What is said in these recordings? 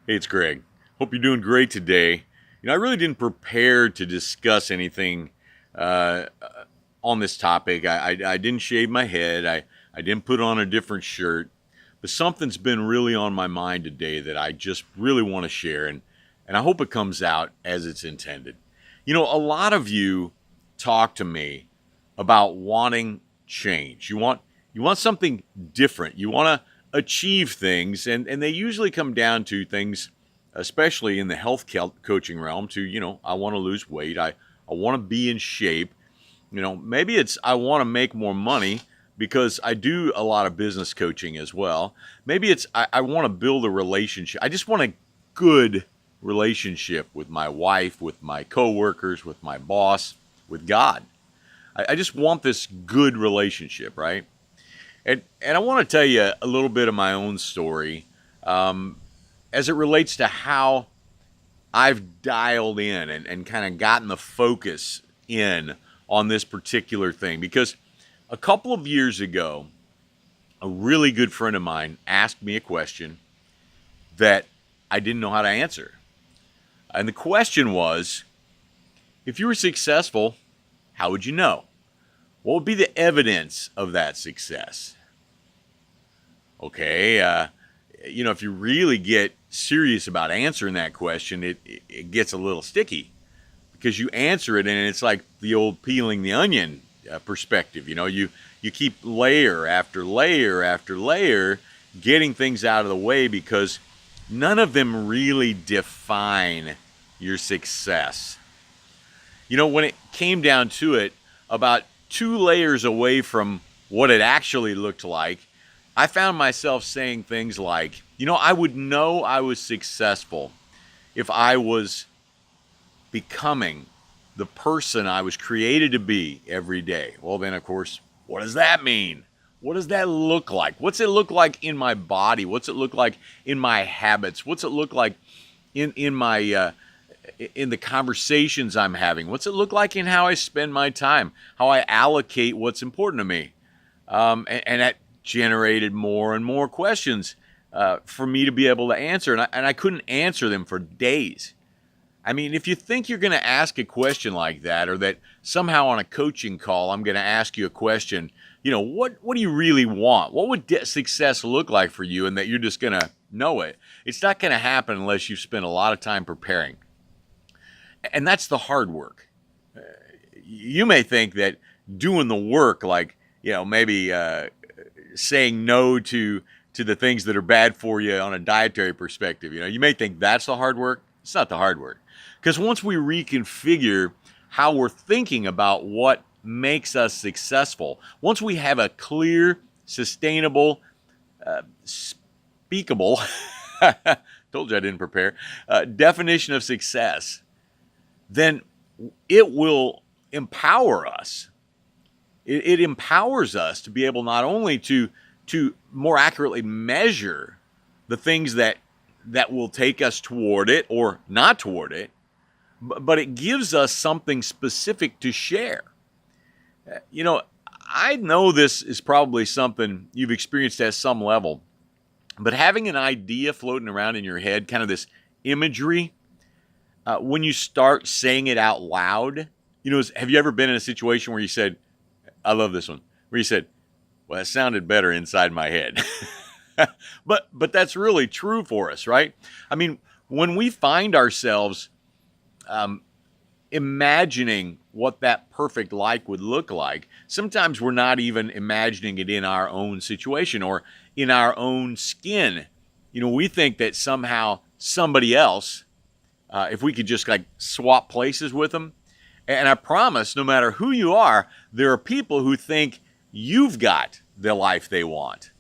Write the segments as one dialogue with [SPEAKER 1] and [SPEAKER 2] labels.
[SPEAKER 1] Hey, it's Greg. Hope you're doing great today. I really didn't prepare to discuss anything uh, on this topic. I didn't shave my head. I didn't put on a different shirt. But something's been really on my mind today that I just really want to share, and I hope it comes out as it's intended. A lot of you talk to me about wanting change. You want something different. You want to achieve things, and they usually come down to things, especially in the health coaching realm, to, I want to lose weight. I want to be in shape. Maybe it's I want to make more money because I do a lot of business coaching as well. Maybe it's I want to build a relationship. I just want a good relationship with my wife, with my coworkers, with my boss, with God. I just want this good relationship, right? And I want to tell you a little bit of my own story as it relates to how I've dialed in and kind of gotten the focus in on this particular thing. Because a couple of years ago, a really good friend of mine asked me a question that I didn't know how to answer. And the question was, if you were successful, how would you know? What would be the evidence of that success? Okay, if you really get serious about answering that question, it gets a little sticky because you answer it and it's like the old peeling the onion perspective. You keep layer after layer after layer getting things out of the way because none of them really define your success. When it came down to it, about 2 layers away from what it actually looked like, I found myself saying things like, I would know I was successful if I was becoming the person I was created to be every day. Well, then, of course, what does that mean? What does that look like? What's it look like in my body? What's it look like in my habits? What's it look like in my in the conversations I'm having? What's it look like in how I spend my time? How I allocate what's important to me? And that generated more and more questions for me to be able to answer. And I couldn't answer them for days. I mean, if you think you're going to ask a question like that, or that somehow on a coaching call I'm going to ask you a question, what do you really want? What would success look like for you, and that you're just going to know it? It's not going to happen unless you spend a lot of time preparing. And that's the hard work. You may think that doing the work, like, maybe saying no to the things that are bad for you on a dietary perspective, you may think that's the hard work. It's not the hard work. Because once we reconfigure how we're thinking about what makes us successful, once we have a clear, sustainable, speakable, told you I didn't prepare, definition of success, then it will empower us. It empowers us to be able not only to more accurately measure the things that will take us toward it or not toward it, but it gives us something specific to share. I know this is probably something you've experienced at some level, but having an idea floating around in your head, kind of this imagery, when you start saying it out loud, have you ever been in a situation where you said, I love this one, where you said, well, that sounded better inside my head. But that's really true for us, right? I mean, when we find ourselves imagining what that perfect life would look like, sometimes we're not even imagining it in our own situation or in our own skin. We think that somehow somebody else, if we could just like swap places with them, and I promise, no matter who you are, there are people who think you've got the life they want.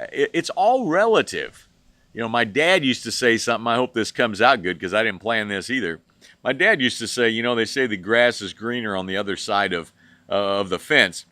[SPEAKER 1] It's all relative. My dad used to say something. I hope this comes out good because I didn't plan this either. My dad used to say, they say the grass is greener on the other side of the fence.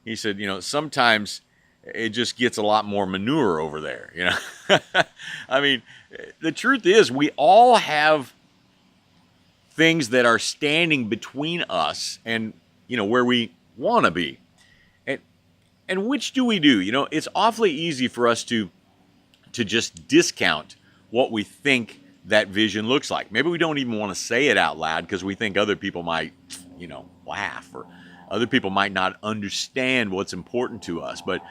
[SPEAKER 1] He said, sometimes it just gets a lot more manure over there. I mean, the truth is we all have things that are standing between us and, where we want to be. And which do we do? It's awfully easy for us to just discount what we think that vision looks like. Maybe we don't even want to say it out loud because we think other people might, laugh, or other people might not understand what's important to us. But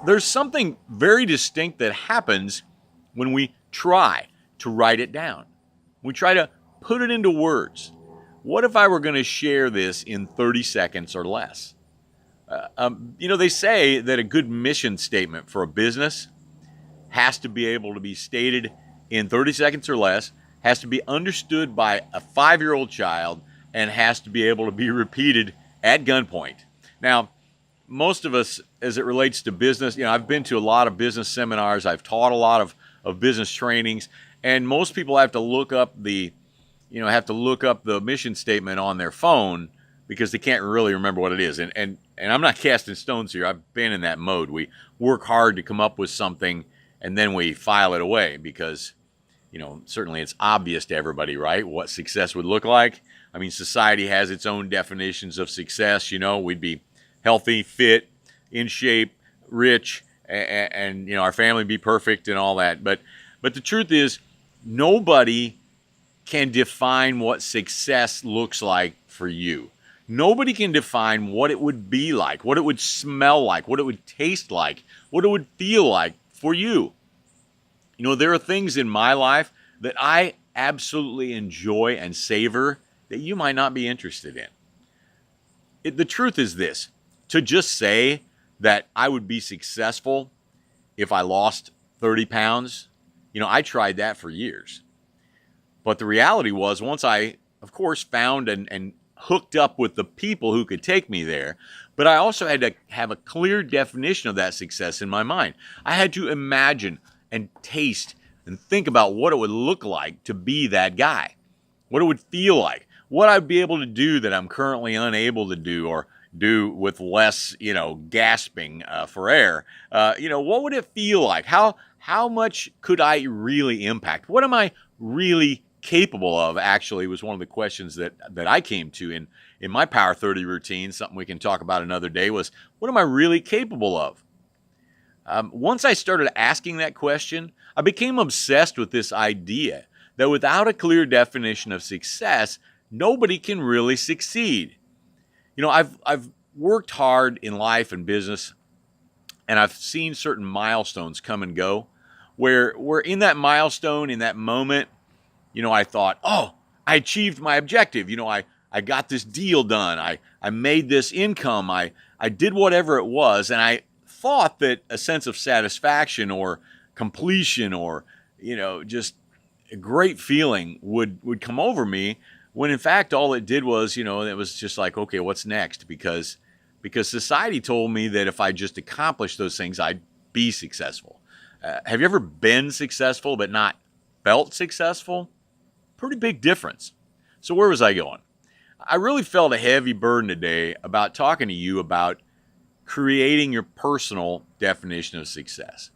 [SPEAKER 1] there's something very distinct that happens when we try to write it down. We try to put it into words. What if I were going to share this in 30 seconds or less? They say that a good mission statement for a business has to be able to be stated in 30 seconds or less, has to be understood by a 5-year-old child, and has to be able to be repeated at gunpoint. Now, most of us, as it relates to business, I've been to a lot of business seminars, I've taught a lot of business trainings, and most people have to look up the mission statement on their phone because they can't really remember what it is. And I'm not casting stones here. I've been in that mode. We work hard to come up with something, and then we file it away because, certainly it's obvious to everybody, right, what success would look like. I mean, society has its own definitions of success. We'd be healthy, fit, in shape, rich, and our family be perfect and all that. But the truth is, nobody can define what success looks like for you. Nobody can define what it would be like, what it would smell like, what it would taste like, what it would feel like for you. There are things in my life that I absolutely enjoy and savor that you might not be interested in. The truth is this: to just say that I would be successful if I lost 30 pounds, I tried that for years. But the reality was, once I, of course, found and hooked up with the people who could take me there, but I also had to have a clear definition of that success in my mind. I had to imagine and taste and think about what it would look like to be that guy, what it would feel like, what I'd be able to do that I'm currently unable to do, or do with less, gasping for air. What would it feel like? How much could I really impact? What am I really capable of, actually, was one of the questions that I came to in my Power 30 routine. Something we can talk about another day was, what am I really capable of? Once I started asking that question, I became obsessed with this idea that without a clear definition of success, nobody can really succeed. I've worked hard in life and business, and I've seen certain milestones come and go, where in that milestone, in that moment, I thought, oh, I achieved my objective. I got this deal done. I made this income. I did whatever it was, and I thought that a sense of satisfaction or completion or, just a great feeling would come over me, when in fact all it did was, it was just like, okay, what's next? Because society told me that if I just accomplished those things, I'd be successful. Have you ever been successful but not felt successful? Pretty big difference. So where was I going? I really felt a heavy burden today about talking to you about creating your personal definition of success.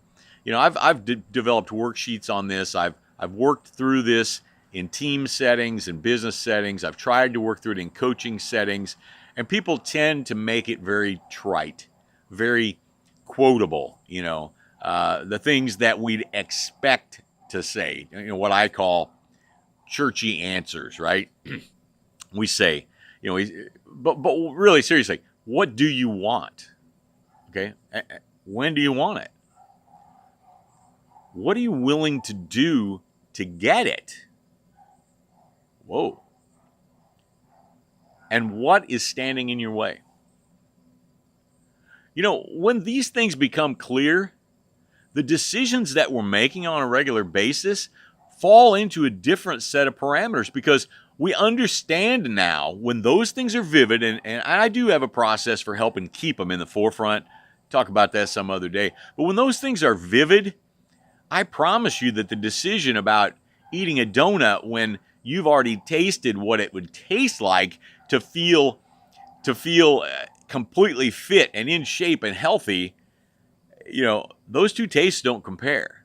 [SPEAKER 1] I've developed worksheets on this. I've worked through this in team settings and business settings. I've tried to work through it in coaching settings, and people tend to make it very trite, very quotable, the things that we'd expect to say, what I call churchy answers, right? We say, but really seriously, what do you want? Okay. When do you want it? What are you willing to do to get it? Whoa. And what is standing in your way? When these things become clear, the decisions that we're making on a regular basis fall into a different set of parameters, because we understand now when those things are vivid, and I do have a process for helping keep them in the forefront. Talk about that some other day. But when those things are vivid, I promise you that the decision about eating a donut when you've already tasted what it would taste like to feel completely fit and in shape and healthy, those two tastes don't compare.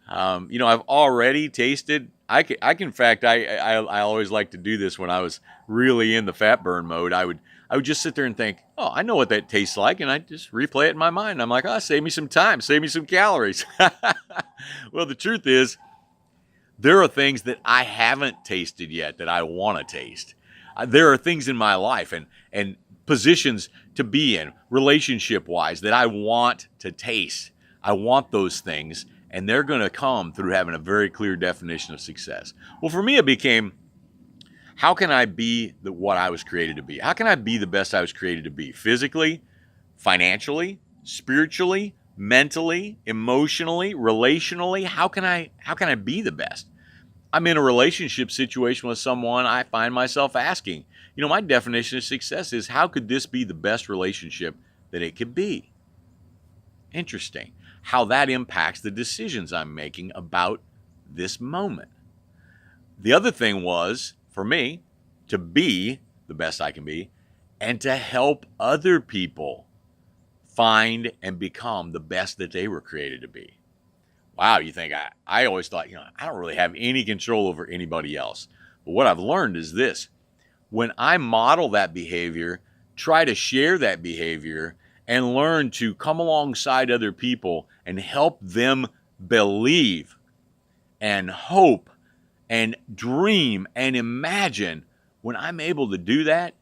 [SPEAKER 1] I've already tasted. I can. In fact, I always like to do this when I was really in the fat burn mode. I would just sit there and think, oh, I know what that tastes like, and I just replay it in my mind. I'm like, oh, save me some time, save me some calories. Well, the truth is, There are things that I haven't tasted yet that I want to taste. There are things in my life and positions to be in, relationship wise, that I want to taste. I want those things, and they're going to come through having a very clear definition of success. Well, for me, it became, how can I be what I was created to be? How can I be the best I was created to be? Physically, financially, spiritually, mentally, emotionally, relationally. How can I be the best? I'm in a relationship situation with someone. I find myself asking, my definition of success is, how could this be the best relationship that it could be? Interesting. How that impacts the decisions I'm making about this moment. The other thing was, for me, to be the best I can be and to help other people find and become the best that they were created to be. Wow, you think I always thought, I don't really have any control over anybody else. But what I've learned is this: when I model that behavior, try to share that behavior, and learn to come alongside other people and help them believe and hope and dream and imagine, when I'm able to do that,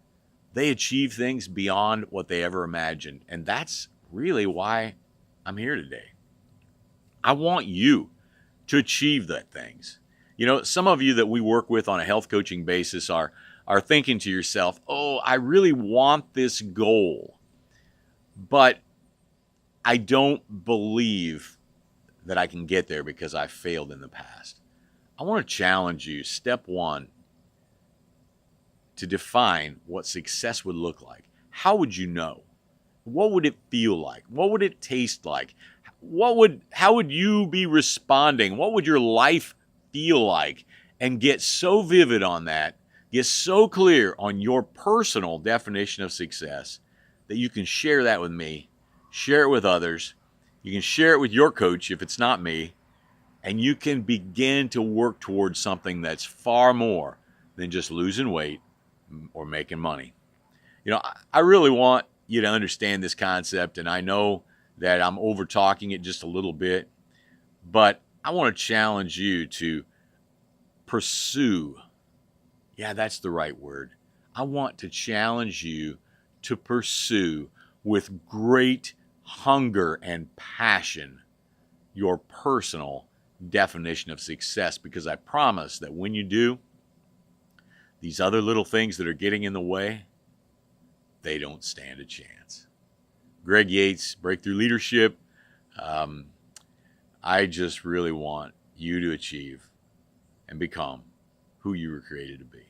[SPEAKER 1] they achieve things beyond what they ever imagined. And that's really why I'm here today. I want you to achieve that things. Some of you that we work with on a health coaching basis are thinking to yourself, oh, I really want this goal, but I don't believe that I can get there because I failed in the past. I want to challenge you, step one, to define what success would look like. How would you know? What would it feel like? What would it taste like? How would you be responding? What would your life feel like? And get so vivid on that, get so clear on your personal definition of success that you can share that with me, share it with others. You can share it with your coach if it's not me, and you can begin to work towards something that's far more than just losing weight or making money. I really want you to understand this concept, and I know that I'm over talking it just a little bit, but I want to challenge you to pursue. Yeah, that's the right word. I want to challenge you to pursue with great hunger and passion your personal definition of success, because I promise that when you do, these other little things that are getting in the way, they don't stand a chance. Greg Yates, Breakthrough Leadership. I just really want you to achieve and become who you were created to be.